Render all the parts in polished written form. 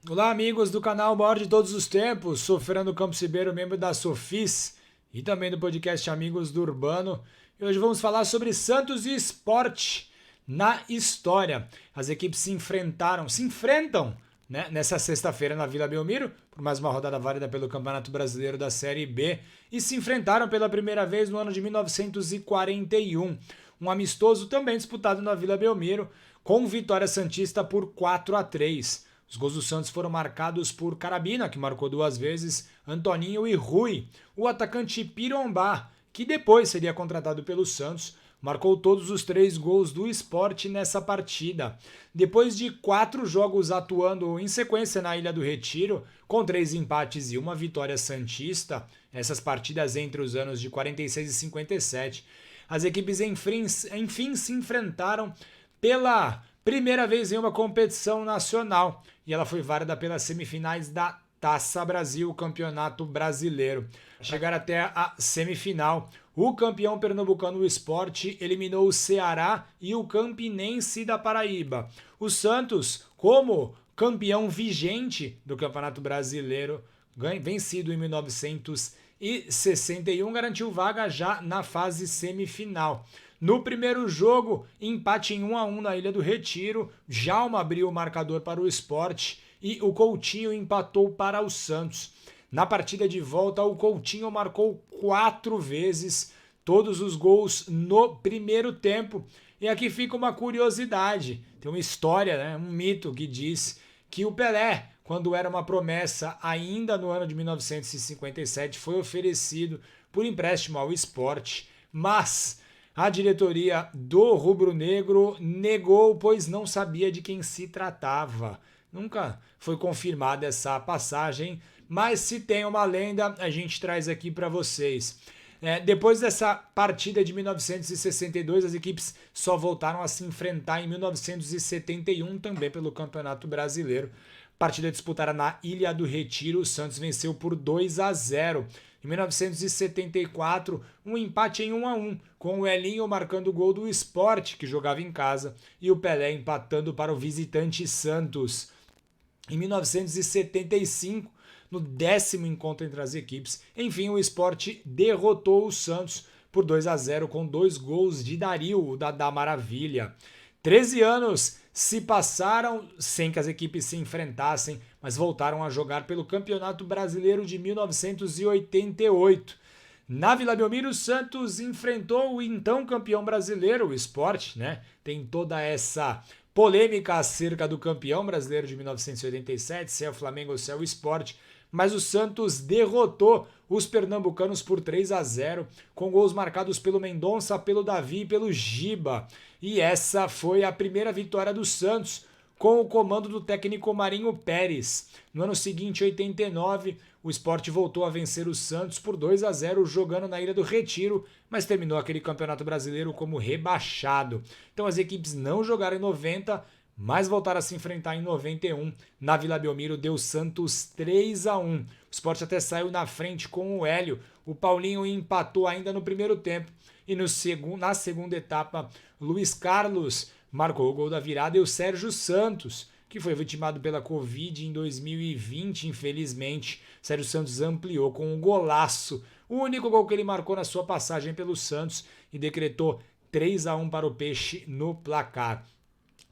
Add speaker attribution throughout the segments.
Speaker 1: Olá, amigos do canal Maior de Todos os Tempos. Sou Fernando Campos Ribeiro, membro da Sofis e também do podcast Amigos do Urbano. E hoje vamos falar sobre Santos e Sport na história. As equipes se enfrentam, né, nessa sexta-feira na Vila Belmiro, por mais uma rodada válida pelo Campeonato Brasileiro da Série B, e se enfrentaram pela primeira vez no ano de 1941. Um amistoso também disputado na Vila Belmiro, com vitória santista por 4-3. Os gols do Santos foram marcados por Carabina, que marcou 2 vezes, Antoninho e Rui. O atacante Pirombá, que depois seria contratado pelo Santos, marcou todos os 3 gols do Sport nessa partida. Depois de 4 jogos atuando em sequência na Ilha do Retiro, com 3 empates e 1 vitória santista, essas partidas entre os anos de 46 e 57, as equipes enfim se enfrentaram pela primeira vez em uma competição nacional, e ela foi válida pelas semifinais da Taça Brasil, Campeonato Brasileiro. Chegar até a semifinal, o campeão pernambucano, o Sport, eliminou o Ceará e o Campinense da Paraíba. O Santos, como campeão vigente do Campeonato Brasileiro, vencido em 1961, garantiu vaga já na fase semifinal. No primeiro jogo, empate em 1-1 na Ilha do Retiro, Djalma abriu o marcador para o Sport e o Coutinho empatou para o Santos. Na partida de volta, o Coutinho marcou 4 vezes, todos os gols no primeiro tempo. E aqui fica uma curiosidade, tem uma história, né, um mito que diz que o Pelé, quando era uma promessa ainda no ano de 1957, foi oferecido por empréstimo ao Sport, mas a diretoria do Rubro Negro negou, pois não sabia de quem se tratava. Nunca foi confirmada essa passagem, mas se tem uma lenda, a gente traz aqui para vocês. Depois dessa partida de 1962, as equipes só voltaram a se enfrentar em 1971, também pelo Campeonato Brasileiro. Partida disputada na Ilha do Retiro, o Santos venceu por 2-0. Em 1974, um empate em 1-1, com o Elinho marcando o gol do Sport, que jogava em casa, e o Pelé empatando para o visitante Santos. Em 1975, no 10º encontro entre as equipes, enfim, o Sport derrotou o Santos por 2-0 com 2 gols de Dario, o Dadá Maravilha. 13 anos se passaram sem que as equipes se enfrentassem, mas voltaram a jogar pelo Campeonato Brasileiro de 1988. Na Vila Belmiro, o Santos enfrentou o então campeão brasileiro, o Sport, né? Tem toda essa polêmica acerca do campeão brasileiro de 1987, se é o Flamengo ou se é o Sport, mas o Santos derrotou os pernambucanos por 3-0, com gols marcados pelo Mendonça, pelo Davi e pelo Giba. E essa foi a primeira vitória do Santos, com o comando do técnico Marinho Pérez. No ano seguinte, 89, o Sport voltou a vencer o Santos por 2-0, jogando na Ilha do Retiro, mas terminou aquele Campeonato Brasileiro como rebaixado. Então as equipes não jogaram em 90, mas voltaram a se enfrentar em 91. Na Vila Belmiro deu Santos 3-1. O Sport até saiu na frente com o Hélio. O Paulinho empatou ainda no primeiro tempo. E na segunda etapa, Luiz Carlos marcou o gol da virada e o Sérgio Santos, que foi vitimado pela Covid em 2020, infelizmente. Sérgio Santos ampliou com um golaço. O único gol que ele marcou na sua passagem pelo Santos e decretou 3-1 para o Peixe no placar.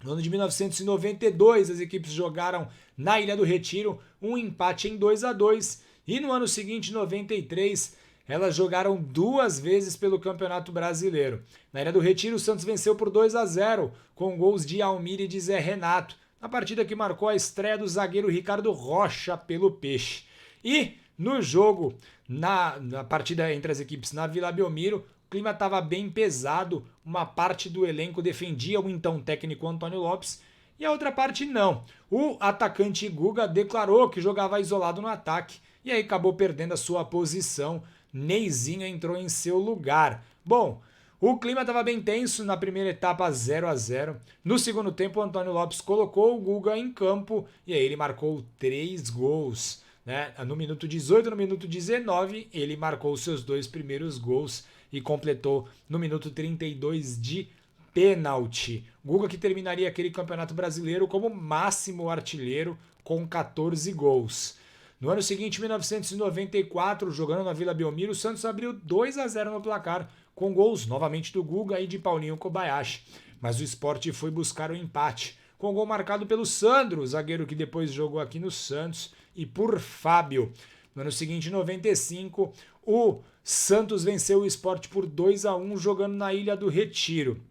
Speaker 1: No ano de 1992, as equipes jogaram na Ilha do Retiro um empate em 2-2 e no ano seguinte, 93, elas jogaram 2 vezes pelo Campeonato Brasileiro. Na Ilha do Retiro, o Santos venceu por 2-0 com gols de Almir e de Zé Renato, na partida que marcou a estreia do zagueiro Ricardo Rocha pelo Peixe. E no jogo, na partida entre as equipes na Vila Belmiro, o clima estava bem pesado, uma parte do elenco defendia o então técnico Antônio Lopes e a outra parte não. O atacante Guga declarou que jogava isolado no ataque e aí acabou perdendo a sua posição. Neizinho entrou em seu lugar. Bom, o clima estava bem tenso na primeira etapa, 0-0. No segundo tempo, o Antônio Lopes colocou o Guga em campo e aí ele marcou 3 gols. Né? No minuto 18 e no minuto 19, ele marcou os seus 2 primeiros gols e completou no minuto 32 de pênalti. Guga que terminaria aquele Campeonato Brasileiro como máximo artilheiro com 14 gols. No ano seguinte, 1994, jogando na Vila Belmiro, o Santos abriu 2-0 no placar, com gols novamente do Guga e de Paulinho Kobayashi. Mas o Sport foi buscar o empate, com gol marcado pelo Sandro, zagueiro que depois jogou aqui no Santos, e por Fábio. No ano seguinte, 95, o Santos venceu o Sport por 2-1 jogando na Ilha do Retiro.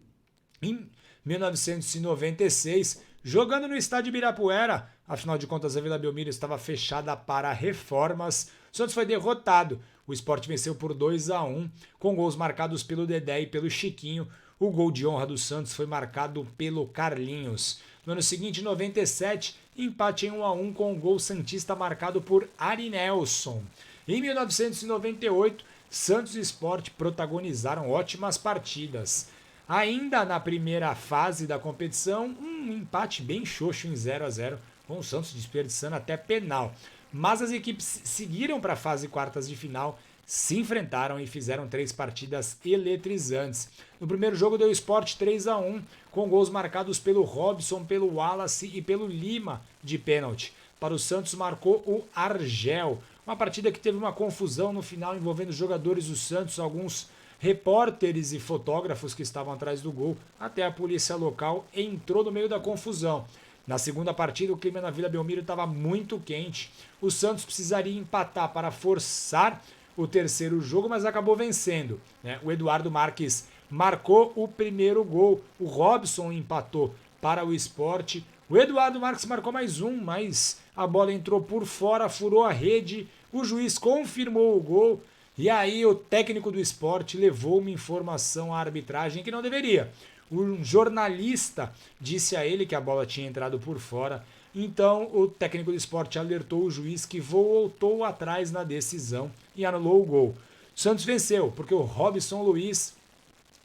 Speaker 1: Em 1996, jogando no estádio Ibirapuera, afinal de contas a Vila Belmiro estava fechada para reformas, o Santos foi derrotado. O Sport venceu por 2-1, com gols marcados pelo Dedé e pelo Chiquinho. O gol de honra do Santos foi marcado pelo Carlinhos. No ano seguinte, 97, empate em 1-1 com o gol santista marcado por Ari Nelson. Em 1998, Santos e Sport protagonizaram ótimas partidas. Ainda na primeira fase da competição, um empate bem xoxo em 0-0, com o Santos desperdiçando até penal. Mas as equipes seguiram para a fase quartas de final, se enfrentaram e fizeram 3 partidas eletrizantes. No primeiro jogo deu Sport 3-1, com gols marcados pelo Robson, pelo Wallace e pelo Lima de pênalti. Para o Santos marcou o Argel. Uma partida que teve uma confusão no final envolvendo os jogadores do Santos, alguns repórteres e fotógrafos que estavam atrás do gol. Até a polícia local entrou no meio da confusão. Na segunda partida, o clima na Vila Belmiro estava muito quente. O Santos precisaria empatar para forçar o terceiro jogo, mas acabou vencendo, né? O Eduardo Marques marcou o primeiro gol. O Robson empatou para o Sport. O Eduardo Marques marcou mais um, mas a bola entrou por fora, furou a rede. O juiz confirmou o gol. E aí o técnico do Sport levou uma informação à arbitragem que não deveria. Um jornalista disse a ele que a bola tinha entrado por fora. Então o técnico do Sport alertou o juiz, que voltou atrás na decisão e anulou o gol. O Santos venceu porque o Robson Luiz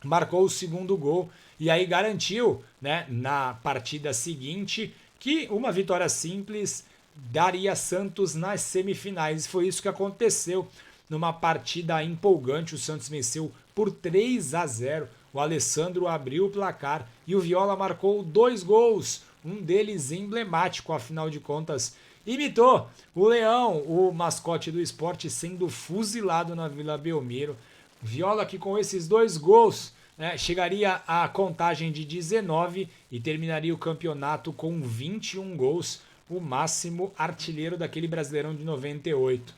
Speaker 1: marcou o segundo gol e aí garantiu, né, na partida seguinte, que uma vitória simples daria Santos nas semifinais. Foi isso que aconteceu. Numa partida empolgante, o Santos venceu por 3-0. O Alessandro abriu o placar e o Viola marcou 2 gols, um deles emblemático, afinal de contas, imitou o Leão, o mascote do Sport, sendo fuzilado na Vila Belmiro. Viola que com esses 2 gols, né, chegaria à contagem de 19 e terminaria o campeonato com 21 gols, o máximo artilheiro daquele Brasileirão de 98.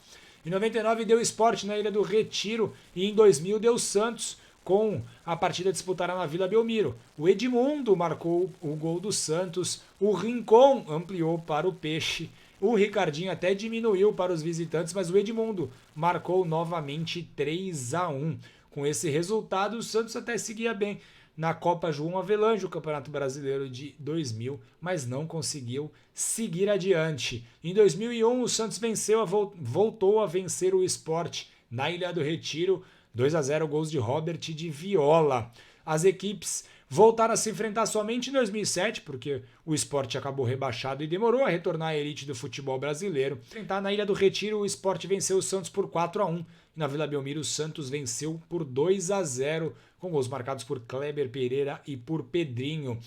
Speaker 1: Em 99 deu Sport na Ilha do Retiro e em 2000 deu Santos, com a partida disputada na Vila Belmiro. O Edmundo marcou o gol do Santos, o Rincon ampliou para o Peixe, o Ricardinho até diminuiu para os visitantes, mas o Edmundo marcou novamente 3-1. Com esse resultado, o Santos até seguia bem na Copa João Avelange, o Campeonato Brasileiro de 2000, mas não conseguiu seguir adiante. Em 2001, o Santos voltou a vencer o Sport na Ilha do Retiro, 2-0, gols de Robert e de Viola. As equipes voltaram a se enfrentar somente em 2007, porque o Sport acabou rebaixado e demorou a retornar à elite do futebol brasileiro. Na Ilha do Retiro, o Sport venceu o Santos por 4-1. Na Vila Belmiro, o Santos venceu por 2-0, com gols marcados por Kleber Pereira e por Pedrinho.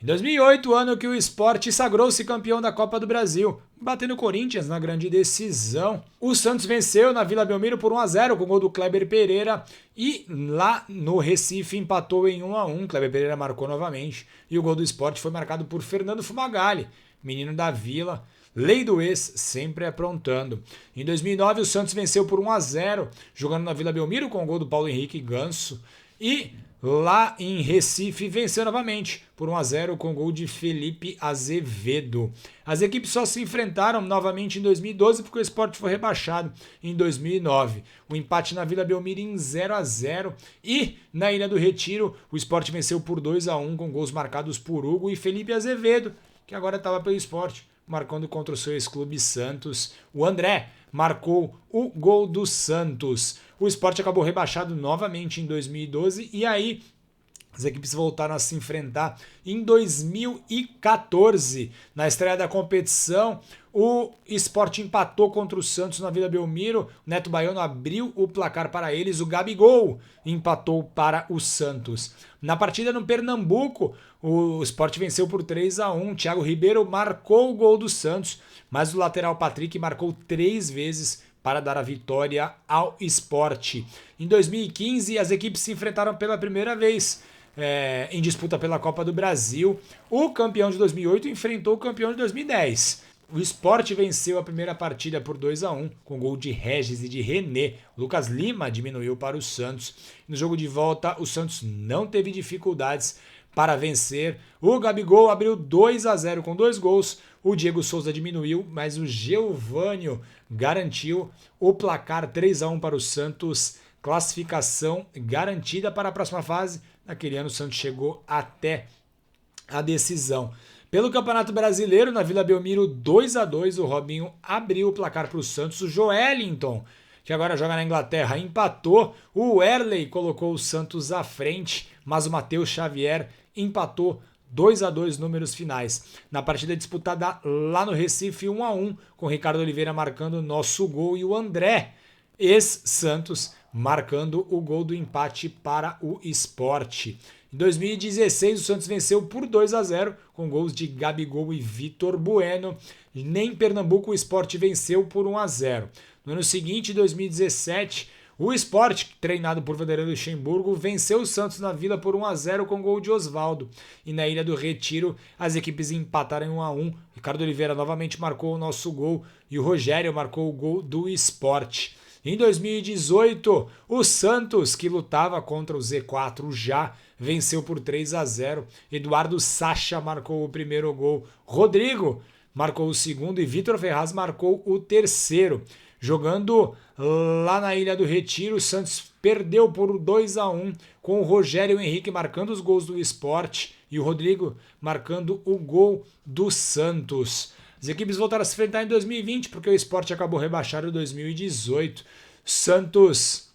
Speaker 1: Em 2008, ano que o Sport sagrou-se campeão da Copa do Brasil, batendo o Corinthians na grande decisão. O Santos venceu na Vila Belmiro por 1-0 com o gol do Kleber Pereira e lá no Recife empatou em 1-1. Kleber Pereira marcou novamente e o gol do Sport foi marcado por Fernando Fumagalli, menino da Vila. Lei do ex, sempre aprontando. Em 2009, o Santos venceu por 1-0, jogando na Vila Belmiro com o gol do Paulo Henrique Ganso. E lá em Recife venceu novamente por 1-0 com o gol de Felipe Azevedo. As equipes só se enfrentaram novamente em 2012 porque o Sport foi rebaixado em 2009. O empate na Vila Belmiro em 0-0 e na Ilha do Retiro o Sport venceu por 2-1 com gols marcados por Hugo e Felipe Azevedo, que agora estava pelo Sport, marcando contra o seu ex-clube Santos. O André marcou o gol do Santos. O Sport acabou rebaixado novamente em 2012 e aí As equipes voltaram a se enfrentar em 2014. Na estreia da competição, o Sport empatou contra o Santos na Vila Belmiro. O Neto Baiano abriu o placar para eles. O Gabigol empatou para o Santos. Na partida no Pernambuco, o Sport venceu por 3-1. Thiago Ribeiro marcou o gol do Santos, mas o lateral Patrick marcou 3 vezes para dar a vitória ao Sport. Em 2015, as equipes se enfrentaram pela primeira vez em disputa pela Copa do Brasil. O campeão de 2008 enfrentou o campeão de 2010. O Sport venceu a primeira partida por 2-1, com gol de Regis e de René. O Lucas Lima diminuiu para o Santos. No jogo de volta, o Santos não teve dificuldades para vencer. O Gabigol abriu 2-0 com 2 gols. O Diego Souza diminuiu, mas o Geovânio garantiu o placar 3-1 para o Santos. Classificação garantida para a próxima fase. Naquele ano o Santos chegou até a decisão. Pelo Campeonato Brasileiro, na Vila Belmiro, 2-2, o Robinho abriu o placar para o Santos. O Joelinton, que agora joga na Inglaterra, empatou. O Werley colocou o Santos à frente, mas o Matheus Xavier empatou 2-2 números finais. Na partida disputada lá no Recife, 1-1, com o Ricardo Oliveira marcando o nosso gol e o André, ex-Santos, marcando o gol do empate para o Sport. Em 2016, o Santos venceu por 2-0, com gols de Gabigol e Vitor Bueno. Nem Pernambuco, o Sport venceu por 1-0. No ano seguinte, 2017, o Sport, treinado por Vanderlei Luxemburgo, venceu o Santos na Vila por 1-0 com gol de Osvaldo. E na Ilha do Retiro, as equipes empataram em 1-1. Ricardo Oliveira novamente marcou o nosso gol e o Rogério marcou o gol do Sport. Em 2018, o Santos, que lutava contra o Z4 já, venceu por 3-0. Eduardo Sacha marcou o primeiro gol. Rodrigo marcou o segundo e Vitor Ferraz marcou o terceiro. Jogando lá na Ilha do Retiro, o Santos perdeu por 2-1, com o Rogério Henrique marcando os gols do Sport e o Rodrigo marcando o gol do Santos. As equipes voltaram a se enfrentar em 2020, porque o Sport acabou rebaixado em 2018. Santos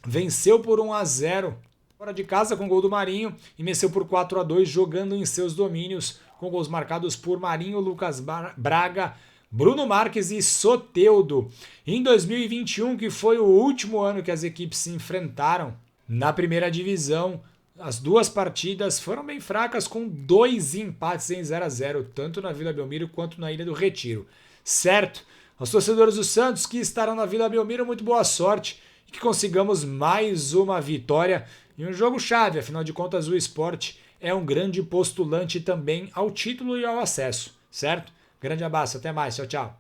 Speaker 1: venceu por 1-0 fora de casa com gol do Marinho e venceu por 4-2 jogando em seus domínios, com gols marcados por Marinho, Lucas Braga, Bruno Marques e Soteldo. Em 2021, que foi o último ano que as equipes se enfrentaram na primeira divisão, as duas partidas foram bem fracas, com 2 empates em 0-0, tanto na Vila Belmiro quanto na Ilha do Retiro. Certo? Aos torcedores do Santos que estarão na Vila Belmiro, muito boa sorte e que consigamos mais uma vitória em um jogo chave. Afinal de contas, o Sport é um grande postulante também ao título e ao acesso, certo? Grande abraço, até mais, tchau, tchau.